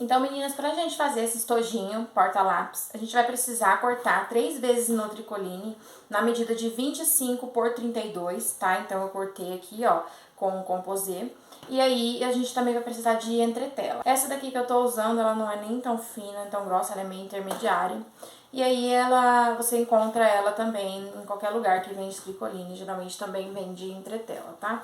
Então, meninas, pra gente fazer esse estojinho porta-lápis, a gente vai precisar cortar 3 vezes no tricoline na medida de 25 por 32, tá? Então, eu cortei aqui, ó, com o composê. E aí, a gente também vai precisar de entretela. Essa daqui que eu tô usando, ela não é nem tão fina, tão grossa, ela é meio intermediária. E aí, você encontra ela também em qualquer lugar que vende tricoline, geralmente também vende entretela, tá?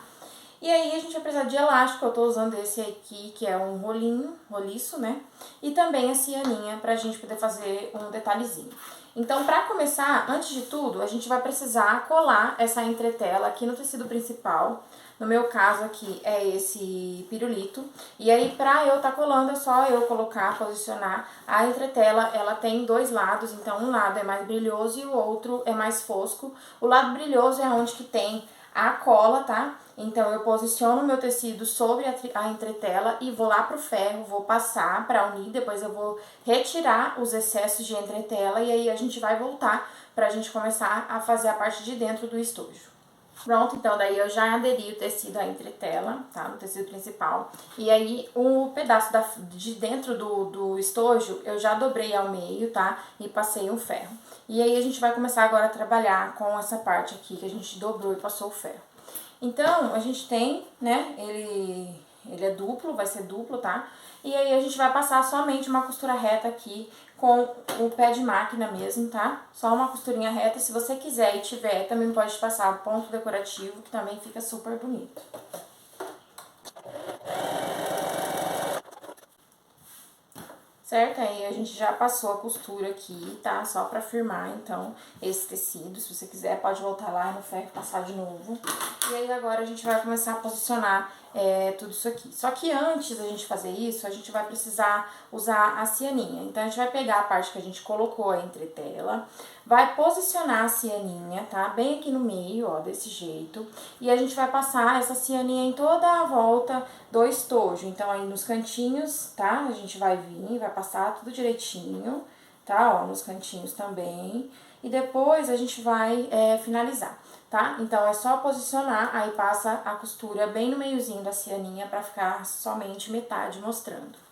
E aí a gente vai precisar de elástico, eu tô usando esse aqui, que é um rolinho, roliço, né? E também a cianinha pra gente poder fazer um detalhezinho. Então, pra começar, antes de tudo, a gente vai precisar colar essa entretela aqui no tecido principal. No meu caso aqui é esse pirulito. E aí, pra eu tá colando, é só eu colocar, posicionar. A entretela, ela tem 2 lados, então um lado é mais brilhoso e o outro é mais fosco. O lado brilhoso é onde que tem a cola, tá? Então, eu posiciono o meu tecido sobre a entretela e vou lá pro ferro, vou passar pra unir, depois eu vou retirar os excessos de entretela e aí a gente vai voltar pra gente começar a fazer a parte de dentro do estojo. Pronto, então daí eu já aderi o tecido à entretela, tá? No tecido principal. E aí o pedaço de dentro do estojo eu já dobrei ao meio, tá? E passei um ferro. E aí a gente vai começar agora a trabalhar com essa parte aqui que a gente dobrou e passou o ferro. Então, a gente tem, né, ele é duplo, vai ser duplo, tá? E aí a gente vai passar somente uma costura reta aqui com o pé de máquina mesmo, tá? Só uma costurinha reta, se você quiser e tiver, também pode passar ponto decorativo, que também fica super bonito. Certo? Aí a gente já passou a costura aqui, tá? Só pra firmar, então, esse tecido. Se você quiser, pode voltar lá no ferro e passar de novo. E aí agora a gente vai começar a posicionar tudo isso aqui. Só que antes da gente fazer isso, a gente vai precisar usar a cianinha. Então, a gente vai pegar a parte que a gente colocou a entretela, vai posicionar a cianinha, tá? Bem aqui no meio, ó, desse jeito. E a gente vai passar essa cianinha em toda a volta do estojo. Então, aí nos cantinhos, tá? A gente vai vir, vai passar tudo direitinho, tá? Ó, nos cantinhos também. E depois a gente vai finalizar, tá? Então, é só posicionar, aí passa a costura bem no meiozinho da cianinha pra ficar somente metade mostrando.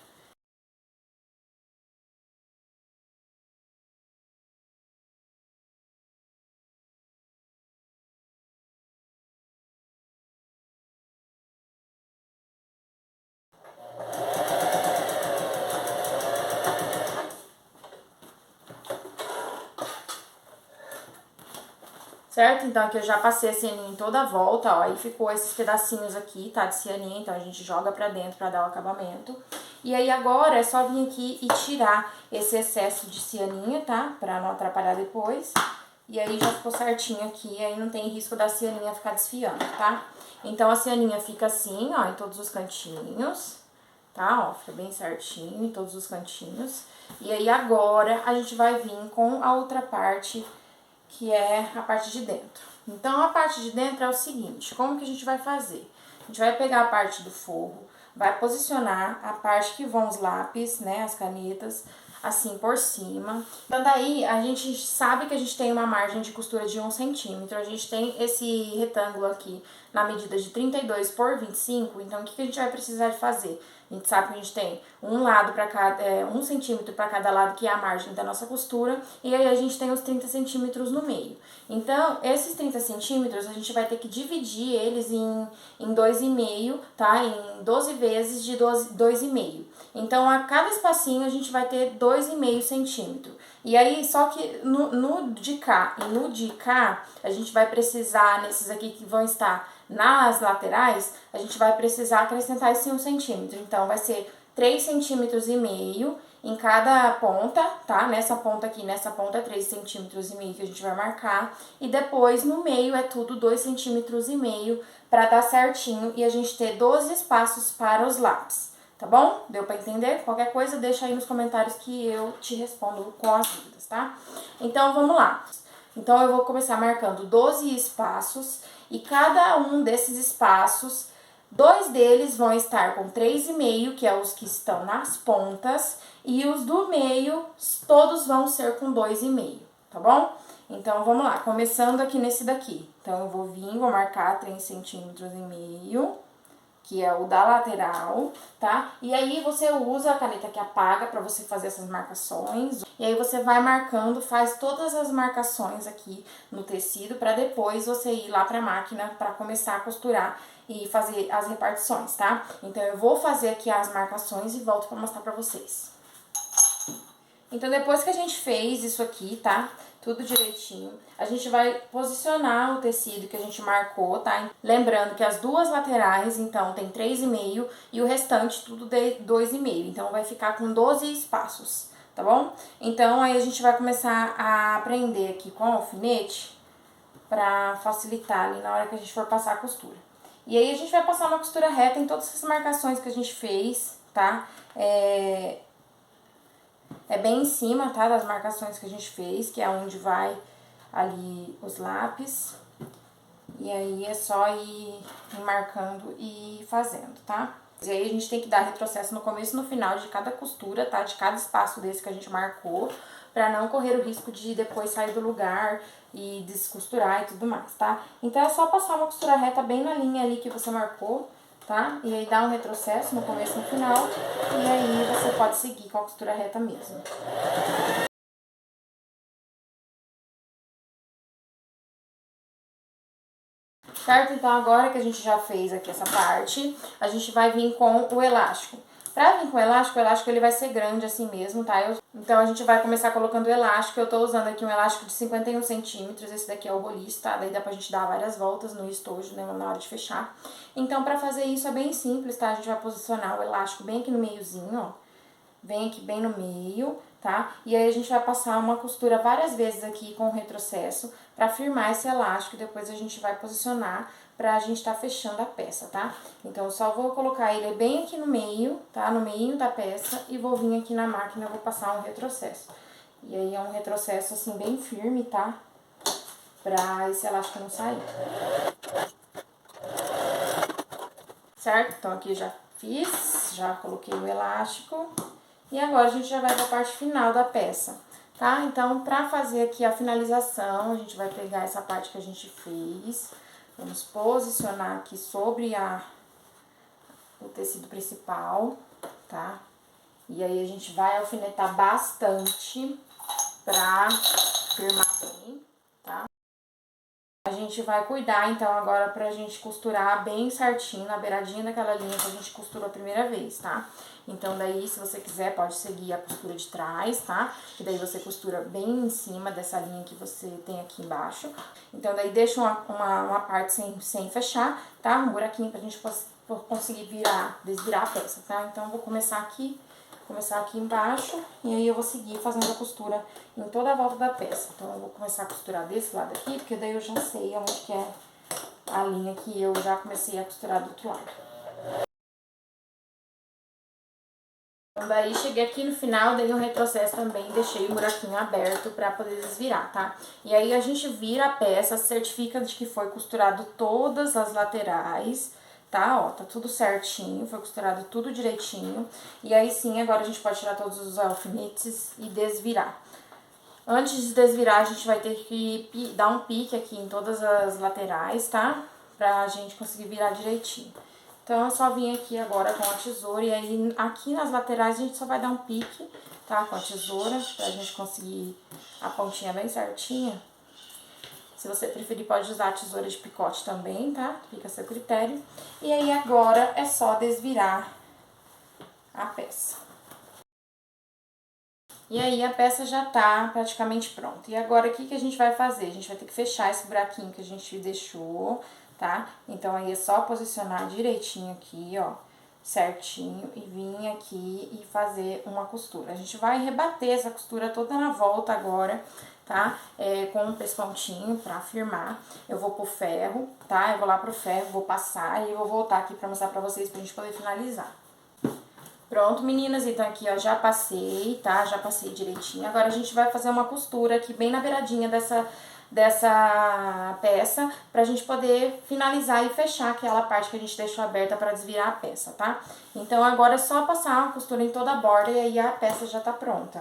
Certo? Então, aqui eu já passei a cianinha em toda a volta, ó, aí ficou esses pedacinhos aqui, tá, de cianinha, então a gente joga pra dentro pra dar o acabamento. E aí agora é só vir aqui e tirar esse excesso de cianinha, tá, pra não atrapalhar depois. E aí já ficou certinho aqui, aí não tem risco da cianinha ficar desfiando, tá? Então a cianinha fica assim, ó, em todos os cantinhos, tá, ó, fica bem certinho em todos os cantinhos. E aí agora a gente vai vir com a outra parte, que é a parte de dentro. Então, a parte de dentro é o seguinte, como que a gente vai fazer? A gente vai pegar a parte do forro, vai posicionar a parte que vão os lápis, né, as canetas, assim por cima. Então, daí, a gente sabe que a gente tem uma margem de costura de 1 centímetro, a gente tem esse retângulo aqui na medida de 32 por 25, então, o que a gente vai precisar de fazer? A gente sabe que a gente tem um lado para cada, 1 centímetro para cada lado, que é a margem da nossa costura, e aí a gente tem os 30 centímetros no meio. Então, esses 30 centímetros, a gente vai ter que dividir eles em 2,5, tá? Em 12 vezes de 2,5. Então, a cada espacinho, a gente vai ter 2,5 centímetro. E aí, só que no de cá e no de cá, a gente vai precisar, nesses aqui que vão estar nas laterais, a gente vai precisar acrescentar esse 1 centímetro. Então, vai ser 3,5 centímetros em cada ponta, tá? Nessa ponta aqui, nessa ponta, 3,5 centímetros que a gente vai marcar. E depois, no meio, é tudo 2,5 centímetros pra dar certinho e a gente ter 12 espaços para os lápis. Tá bom? Deu pra entender? Qualquer coisa, deixa aí nos comentários que eu te respondo com as dúvidas, tá? Então, vamos lá. Então, eu vou começar marcando 12 espaços e cada um desses espaços, 2 deles vão estar com 3,5, que é os que estão nas pontas, e os do meio, todos vão ser com 2,5, tá bom? Então, vamos lá, começando aqui nesse daqui. Então, eu vou vir, vou marcar 3,5 centímetros, que é o da lateral, tá? E aí você usa a caneta que apaga pra você fazer essas marcações. E aí você vai marcando, faz todas as marcações aqui no tecido pra depois você ir lá pra máquina pra começar a costurar e fazer as repartições, tá? Então eu vou fazer aqui as marcações e volto pra mostrar pra vocês. Então, depois que a gente fez isso aqui, tá? Tudo direitinho, a gente vai posicionar o tecido que a gente marcou, tá? Lembrando que as duas laterais, então, tem 3,5 e o restante tudo de 2,5. Então, vai ficar com 12 espaços, tá bom? Então, aí a gente vai começar a prender aqui com o alfinete pra facilitar ali na hora que a gente for passar a costura. E aí, a gente vai passar uma costura reta em todas essas marcações que a gente fez, tá? É bem em cima, tá, das marcações que a gente fez, que é onde vai ali os lápis. E aí é só ir marcando e fazendo, tá? E aí a gente tem que dar retrocesso no começo e no final de cada costura, tá? De cada espaço desse que a gente marcou, pra não correr o risco de depois sair do lugar e descosturar e tudo mais, tá? Então é só passar uma costura reta bem na linha ali que você marcou, tá? E aí dá um retrocesso no começo e no final, e aí você pode seguir com a costura reta mesmo. Certo? Então, agora que a gente já fez aqui essa parte, a gente vai vir com o elástico. Pra vir com o elástico ele vai ser grande assim mesmo, tá? Então, a gente vai começar colocando o elástico. Eu tô usando aqui um elástico de 51 centímetros, esse daqui é o roliço, tá? Daí dá pra gente dar várias voltas no estojo, né, na hora de fechar. Então, pra fazer isso é bem simples, tá? A gente vai posicionar o elástico bem aqui no meiozinho, ó. Vem aqui bem no meio, tá? E aí a gente vai passar uma costura várias vezes aqui com o retrocesso pra firmar esse elástico e depois a gente vai posicionar pra gente tá fechando a peça, tá? Então, eu só vou colocar ele bem aqui no meio, tá? No meio da peça e vou vir aqui na máquina e vou passar um retrocesso. E aí é um retrocesso assim bem firme, tá? Pra esse elástico não sair. Certo? Então, aqui já fiz, já coloquei o elástico. E agora a gente já vai para a parte final da peça, tá? Então, pra fazer aqui a finalização, a gente vai pegar essa parte que a gente fez, vamos posicionar aqui sobre o tecido principal, tá? E aí a gente vai alfinetar bastante pra firmar bem, tá? A gente vai cuidar, então, agora pra gente costurar bem certinho na beiradinha daquela linha que a gente costurou a primeira vez, tá? Então, daí, se você quiser, pode seguir a costura de trás, tá? E daí você costura bem em cima dessa linha que você tem aqui embaixo. Então, daí deixa uma parte sem fechar, tá? Um buraquinho pra gente conseguir desvirar a peça, tá? Então, eu vou começar aqui embaixo e aí eu vou seguir fazendo a costura em toda a volta da peça. Então, eu vou começar a costurar desse lado aqui, porque daí eu já sei onde que é a linha que eu já comecei a costurar do outro lado. Então, daí cheguei aqui no final, dei um retrocesso também, deixei o buraquinho aberto pra poder desvirar, tá? E aí a gente vira a peça, certifica de que foi costurado todas as laterais, tá? Ó, tá tudo certinho, foi costurado tudo direitinho. E aí sim, agora a gente pode tirar todos os alfinetes e desvirar. Antes de desvirar, a gente vai ter que dar um pique aqui em todas as laterais, tá? Pra gente conseguir virar direitinho. Então, eu só vim aqui agora com a tesoura e aí aqui nas laterais a gente só vai dar um pique, tá? Com a tesoura, pra gente conseguir a pontinha bem certinha. Se você preferir, pode usar a tesoura de picote também, tá? Fica a seu critério. E aí agora é só desvirar a peça. E aí a peça já tá praticamente pronta. E agora o que que a gente vai fazer? A gente vai ter que fechar esse buraquinho que a gente deixou, tá? Então aí é só posicionar direitinho aqui, ó, certinho, e vir aqui e fazer uma costura. A gente vai rebater essa costura toda na volta agora, tá? Com um pespontinho pra firmar. Eu vou pro ferro, tá? Eu vou lá pro ferro, vou passar e eu vou voltar aqui pra mostrar pra vocês pra gente poder finalizar. Pronto, meninas, então aqui, ó, já passei, tá? Já passei direitinho. Agora a gente vai fazer uma costura aqui bem na beiradinha dessa peça, pra gente poder finalizar e fechar aquela parte que a gente deixou aberta pra desvirar a peça, tá? Então agora é só passar uma costura em toda a borda e aí a peça já tá pronta.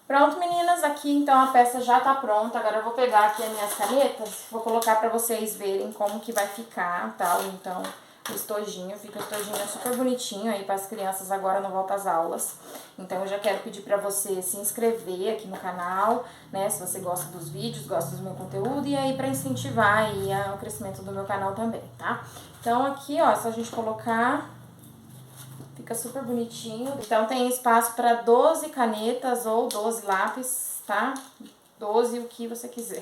Pronto, meninas, aqui então a peça já tá pronta. Agora eu vou pegar aqui as minhas canetas, vou colocar pra vocês verem como que vai ficar, tal. Então, o estojinho, fica o estojinho super bonitinho aí para as crianças agora no volta às aulas. Então, eu já quero pedir pra você se inscrever aqui no canal, né, se você gosta dos vídeos, gosta do meu conteúdo, e aí pra incentivar aí o crescimento do meu canal também, tá? Então, aqui, ó, é só a gente colocar... Fica super bonitinho. Então tem espaço para 12 canetas ou 12 lápis, tá? 12 o que você quiser.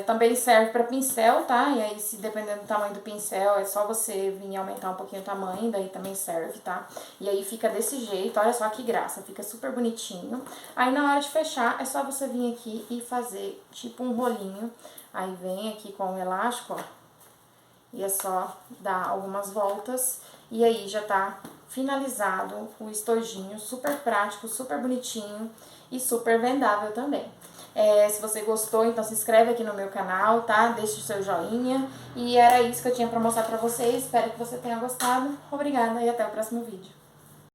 Também serve para pincel, tá? E aí, se dependendo do tamanho do pincel, é só você vir aumentar um pouquinho o tamanho, daí também serve, tá? E aí fica desse jeito, olha só que graça, fica super bonitinho. Aí na hora de fechar, é só você vir aqui e fazer tipo um rolinho. Aí vem aqui com o elástico, ó. E é só dar algumas voltas e aí já tá finalizado o estojinho, super prático, super bonitinho e super vendável também. Se você gostou, então se inscreve aqui no meu canal, tá? Deixa o seu joinha. E era isso que eu tinha pra mostrar pra vocês. Espero que você tenha gostado. Obrigada e até o próximo vídeo.